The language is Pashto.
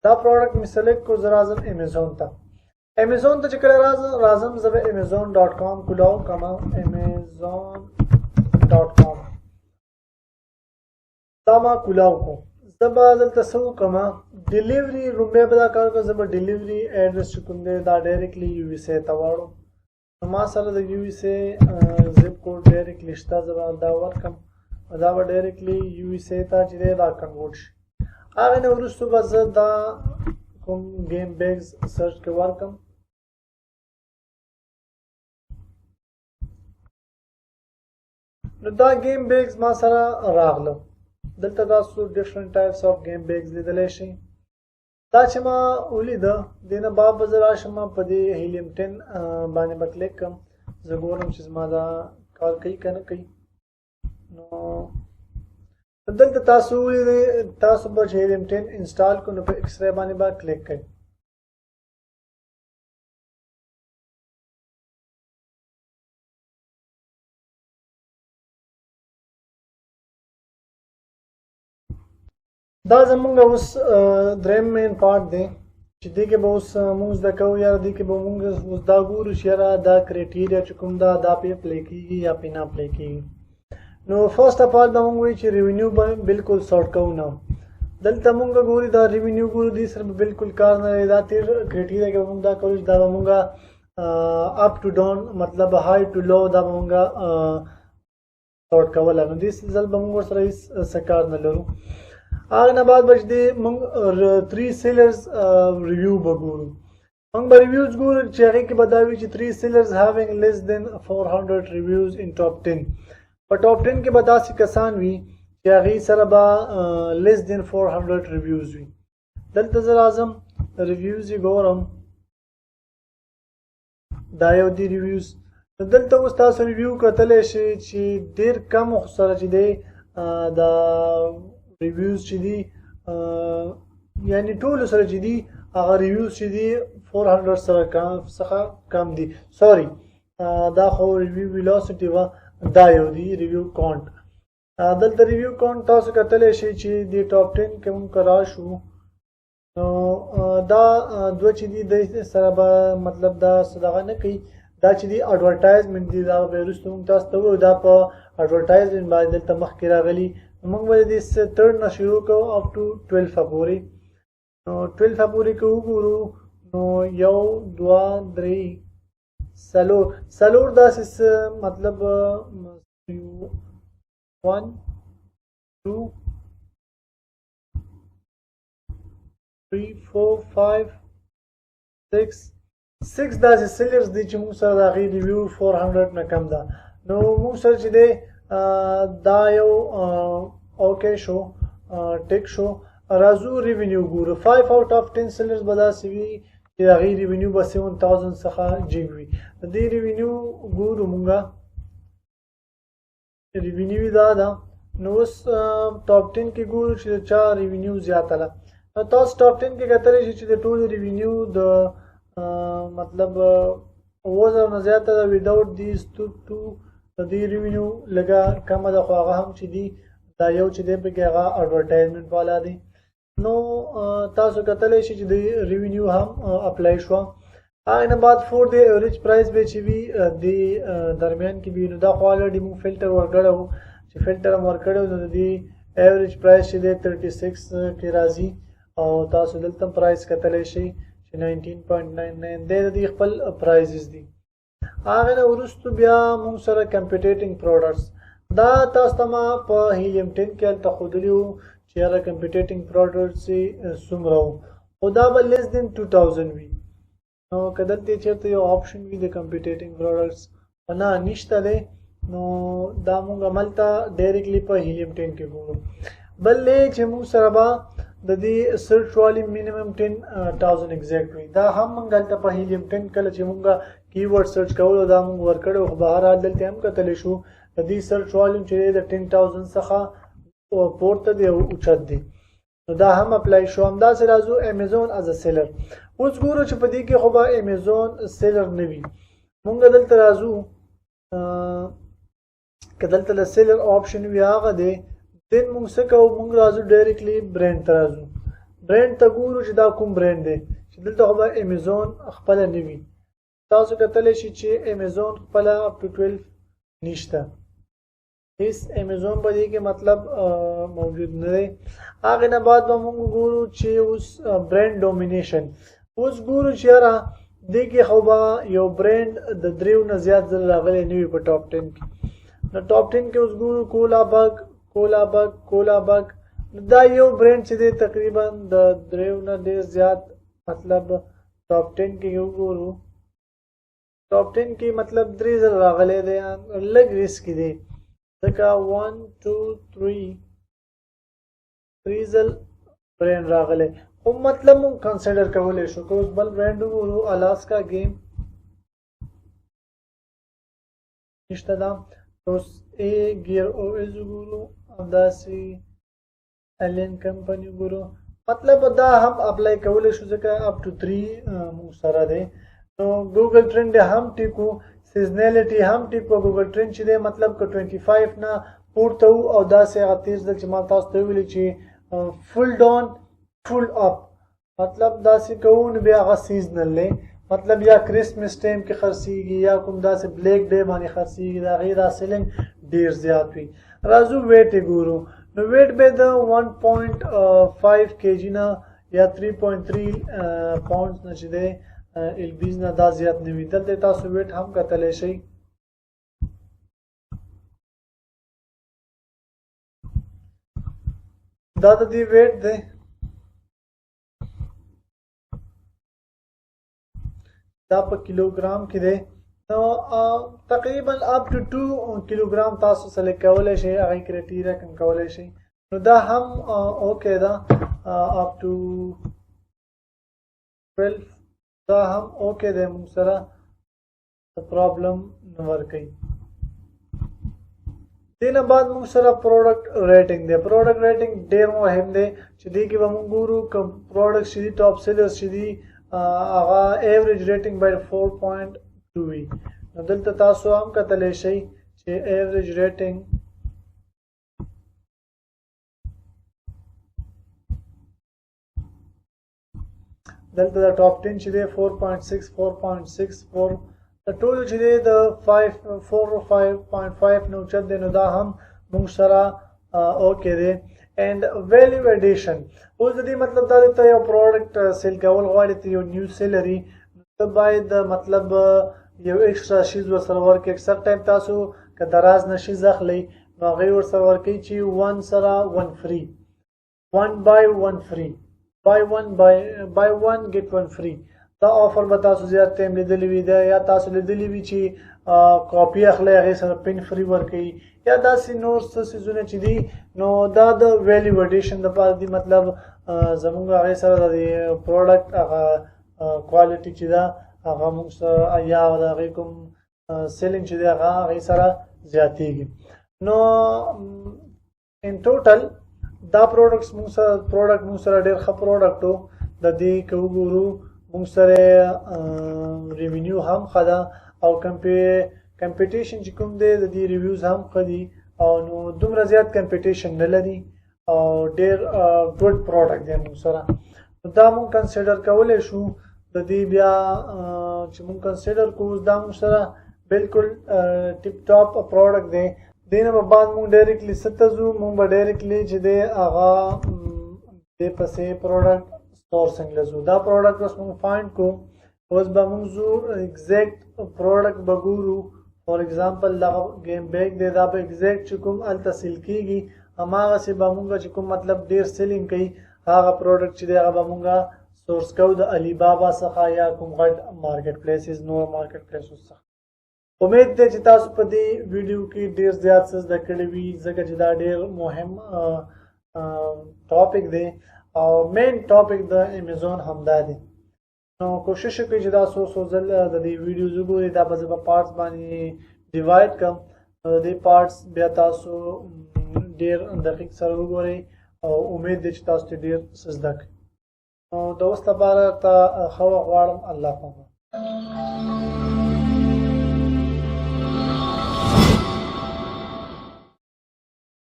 دا پروډکټ می سلیکټ کو زه راځم امیزون ته امیزون ته چې کله راځم زه به amazon.com کولاو کما amazon.com دا ما کولاو کو زه به دلته څه وکړم ډیلیوري لومړی به دا کار وکړم زه به ډیلیوري ایډرس چې کوم دی دا ډایرکټلی یو اس اے ته واړم ما سره د یو اس اے زپ کوډ ډایرکټلی شته زه به دا ورکړم دا به ډایرکټلی یو اس اے ته چې دی دا کنورټ شي هغې نه وروسته به زه دا کوم ګیم بیگز سرچ کې ورکړم نو دا ګیم بیگز ما سره راغله دلته تاسو ډیفرنٹ ټایپس اف ګیم بیگز لیدلی شئ دا چې ما ولیده دې نه بعد به زه راشم په دې هیلیم 10 باندې به کلیک کړم زه ګورم چې زما دا کار کوي که نه کوي نو دلته تاسو ولیدئ تاسو به چې هیلیم 10 انسټال کړو نو په ایکس رے باندې به کلیک کوئ دا زمونږ اوس دریم مین پارټ دی چې دې کې به اوس مونږ زده کوو یا دې کې به مونږ اوس دا ګورو چې یاره دا کرایټیریا چې کوم دا پې اپلی کېږي یا پې نه اپلی کېږي نو فرسټ اف آل به مونږ وایي چې ریونیو به بالکل سارټ کوو نه دلته مونږ ګوري دا ریونیو ګورو دې سره به بالکل کار نه دی دا تېر کرایټیریا کې به مونږ دا کوو چې دا به مونږ اپ ټو ډاون مطلب های ټو لو دا به مونږ سارټ کوله نو دې ځل به مونږ ورسره هېڅ څه کار نه لرو هغه نه بعد به چې دی مونږ 3 سیلرز ریویو به ګورو مونږ به ریویوز ګورو چې هغې کې به دا وي چې 3 سیلرز هیوینګ لیس دین 400 ریویوز ان ټاپ 10 په ټاپ 10 کې به داسې کسان وي چې هغې سره به لیس دین 400 ریویوز وي دلته زه راځم ریویوز یې ګورم دا یو دی ریویوز دلته اوس تاسو ریویو کتلی شئ چې ډېر کم سره چې دی دا ریویوز چې دي یعنی ټولو سره چې دي هغه ریویوز چې دي 400 سره څخه کم دي سوري دا خو ریویو ویلاسټي وه دا یو دی ریویو کاونټ دلته ریویو کاونټ تاسو کتلی شئ چې د ټاپ 10 کې مونږ راشو نو دا دوه چې دي د سره به مطلب دا څه دغه نه کوي دا چې دي اډورټایزمنټ دي دا به وروسته مونږ تاسو ته ووایو دا په اډورټایزمنټ باندې دلته مخکې راغلي مونږ به د دې تھرډ نه شروع کوو اپ ټو 12 پورې نو 12 پورې که وګورو نو 1 2 3 څلور داسې مطلب 1 2 3 4 5 6 داسې سیلرز دي چې مونږ سره د هغې ریویو 400 نه کم ده نو مونږ سره چې دی دا یو اوکې شو ټیک شو راځو ریونیو ګورو 5 آوټ آف 10 سیلرز به داسې وي چې د هغې ریونیو به 7000 څخه جګ وي د دې ریونیو ګورو مونږه ریونیو دا ده نو اوس ټاپ 10 کې ګورو چې د چا ریونیو زیاته ده نو تاسو ټاپ 10 کې کتلی شئ چې د ټولو ریونیو د مطلب 2000 نه زیاته ده وداوټ دیز ټو د دې ریونیو لږه کمه ده خو هغه هم چې دي دا یو چې دی پکې هغه اډورټایزمنټ والا دی نو تاسو کتلی شئ چې د ریونیو هم اپلای شوه هغې نه بعد 4 د ایوریج پرایس به چې وي د درمیان کې وي نو دا خو الریډي موږ فلټر ورکړی وو چې فلټر هم ورکړی وو نو د دې ایوریج پرایس چې دی 36 کې راځي او تاسو دلته پرایس کتلی شئ چې 19.99 دی د دې خپل پرایزز دي هغې نه وروستو بیا موږ سره کمپیټیټنګ پروډکټس دا تاسو ته ما په هیلیم 10 کې هلته ښودلي وو چې هغه کمپیټیټنګ پروډکټس یې څومره وو خو دا به لیس دین 2000 وي نو که دلته چېرته یو آپشن وي د کمپیټیټنګ پروډکټس نه نشته دی نو دا موږ هملته ډایرکټلی په هیلیم 10 کې ګورو بل دی چې موږ سره به د دې سرچ والی مینیمم 10000 ایگزیکټ وي دا هم موږ هلته په هیلیم 10 کله چې موږ کیورډ سرچ کولو دا موږ ورکړی خو بهرحال دلته هم کتلی شو د دې سرچ والیوم چې د 10000 څخه پورته دی او اوچت دی نو دا هم اپلای شو همداسې راځو امیزون از ا سیلر اوس ګورو چې په دې کې خو به امیزون سیلر نه وي مونږ دلته راځو که دلته د سیلر آپشن وي هغه دی دین مونږ څه کوو مونږ راځو ډایرکټلی برانډ ته راځو برانډ ته ګورو چې دا کوم برانډ دی چې دلته خو به امیزون خپله نه وي تاسو کتلی شئ چې امیزون خپله اپ ټو 12 نشته هیڅ امیزون په دې کې مطلب موجود نه دی هغې نه بعد به موږ ګورو چې اوس برانډ ډومینیشن اوس ګورو چې یاره دې کې خو به یو برانډ د دریو نه زیات ځله راغلی نه وي په ټاپ 10 کې نو ټاپ 10 کې اوس ګورو کولا بګ دا یو برانډ چې دی تقریبا د دریو نه ډېر زیات مطلب ټاپ 10 کې یو ګورو ټاپ 10 کې مطلب درې ځله راغلی دی لږ ریسک دی ځکه 1 2 3 ځل برانډ راغلی خو مطلب مونږ کنسیډر کولی شو که اوس بل برانډ وګورو الاسکا گیم نشته ده اوس ای ګیر او ایز وګورو همداسې الین کمپنی وګورو مطلب دا هم اپلای کولی شو ځکه اپ ټو 3 مونږ سره دی نو ګوګل ټرینډ هم ټیکو سیزنیلیټي هم ټیکو ګوګل ټرینډ چې دی مطلب که 25 نه پورته وو او داسې هغه 30 ده چې ما تاسو ته ویلي چې فل ډاون فل اپ مطلب داسې کوو نو بیا هغه سیزنل دی مطلب یا کرسمس ټایم کې خرڅېږي یا کوم داسې بلیک ډے باندې خرڅېږي د هغې دا سیلنګ ډېر زیات وي راځو ویټ یې ګورو نو ویټ به د 1.5 kg نه یا 3.3 پاونډز نه چې دی البیز نه دا زیات نه وي دلته تاسو ویټ هم کتلی شئ دا د دې ویټ دی دا په کیلوګرام کې دی نو تقریبا اپ ټو 2 کیلوګرام تاسو سلیکټ کولی شئ هغې کرایټیریا کم کولی شئ نو دا هم اوکې ده اپ ټو 12 دا هم اوکې دی موږ سره پرابلم نه ورکوي دې نه بعد موږ سره پروډکټ ریټنګ دی پروډکټ ریټنګ ډېر مهم دی چې دې کې به موږ ګورو کوم پروډکټ چې دي ټاپ سیلرز چې دي هغه ایوریج ریټنګ باید 4.2 وي نو دلته تاسو هم کتلی شئ چې ایوریج ریټنګ دلته د ټاپ 10 چې دی 4.6 4.64 د ټول چې دی د 5.5 نو اوچت دی نو دا هم موږ سره اوکې دی and value addition اوس د دې مطلب دا دی ته یو پروډکټ سیل کول غواړې ته یو نیو سیلري ته باید مطلب یو ایکسټرا شیز ورسره ورکړي اکثر ټایم تاسو که دراز نه شیز اخلئ نو هغې ورسره ورکوي چې 1 سره 1 فري 1 by 1 فري buy one get one free دا آفر به تاسو زیات ټایم لیدلی وي یا تاسو لیدلی وي چې کاپي اخلئ هغې سره پن فري ورکوي یا داسې نور څه څیزونه چې دي نو دا د ویلیو اډیشن دپاره دي مطلب زموږ هغې سره د پروډکټ هغه کوالټي چې ده هغه موږ سره یا د هغې کوم سیلینګ چې دی هغه هغې سره زیاتېږي نو ان ټوټل دا پروډکټ موږ سره ډېر ښه پروډکټ و د دې که وګورو موږ سره ریونیو هم ښه ده او کمپیټیشن چې کوم دی د دې ریویوز هم ښه دي او نو دومره زیات کمپیټیشن نه لري او ډېر ګډ پروډکټ دی موږ سره دا موږ کنسیډر کولی شو د دې بیا چې موږ کنسیډر کوو دا موږ سره بلکل ټیپ ټاپ پروډکټ دی دې نه به بعد موږ ډایرکټلی څه ته ځو موږ به ډایرکټلی چې دی هغه دې پسې پروډکټ سورسنګ له ځو دا پروډکټ اوس موږ فایند کوو اوس به موږ ځو ایګزیکټ پروډکټ به ګورو فار ایگزامپل دغه گیم بیک دی دا به ایګزیکټ چې کوم هلته سیل کېږي هماغسې به موږ چې کوم مطلب ډېر سیلینګ کوي هغه پروډکټ چې دی هغه به موږ سورس کوو د علی بابا څخه یا کوم غټ مارکیټ پلیسز نور مارکیټ پلیسز څخه امید دی چې تاسو په دې ویډیو کې ډېر زیات څه زده کړي وي ځکه چې دا ډېر مهم ټاپک دی او مین ټاپک د امیزون همدا دی نو کوشش وکړئ چې دا څو ځل د دې ویډیوز وګورئ دا به زه په پارټس باندې ډیوایډ کړم د دې پارټس بیا تاسو ډېر دقیق سره وګورئ او امید دی چې تاسو ته ډېر څه زده کړئ نو د اوس لپاره ته ښه وخت غواړم الله پاک